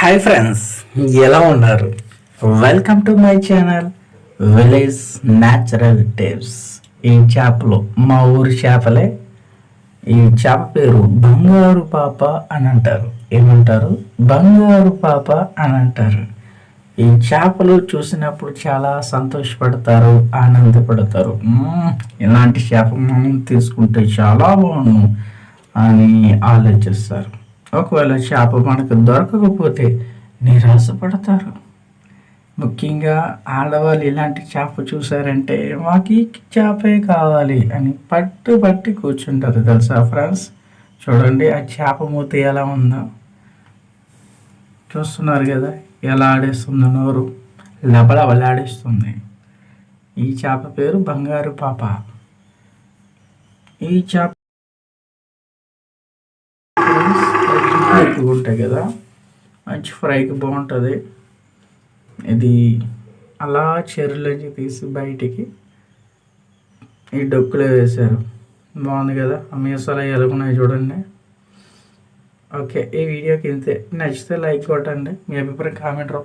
Hi friends, ఎలా ఉన్నారు? Welcome to my channel village natural tips. ఈ చేపలు మా ఊరి చేపలే. ఈ చేప పేరు బంగారు పాప అని అంటారు. ఏమంటారు? బంగారు పాప అని అంటారు. ఈ చేపలు చూసినప్పుడు చాలా సంతోషపడతారు, ఆనందపడతారు. ఇలాంటి చేప మనం తీసుకుంటే చాలా బాగుండు అని ఆలోచిస్తారు. ఒకవేళ చేప మనకు దొరకకపోతే నిరాశపడతారు. ముఖ్యంగా ఆడవాళ్ళు ఇలాంటి చేప చూసారంటే మాకు ఈ చేపే కావాలి అని పట్టి కూర్చుంటారు. తెలుసా ఫ్రెండ్స్? చూడండి ఆ చేప మూత ఎలా ఉందో. చూస్తున్నారు కదా ఎలా ఆడేస్తుందో, నోరు లబలబలాడేస్తుంది. ఈ చేప పేరు బంగారు పాప. ఈ చేప ఎక్కువ ఉంటాయి కదా, మంచి ఫ్రైకి బాగుంటుంది. ఇది అలా చెరువులోంచి తీసి బయటికి ఈ డొక్కులో వేశారు. బాగుంది కదా, ఆ మీసాలు ఎలాగున్నాయి చూడండి. ఓకే, ఈ వీడియోకి ఇంతే. నచ్చితే లైక్ కొట్టండి, మీ అభిప్రాయం కామెంట్ రూపంలో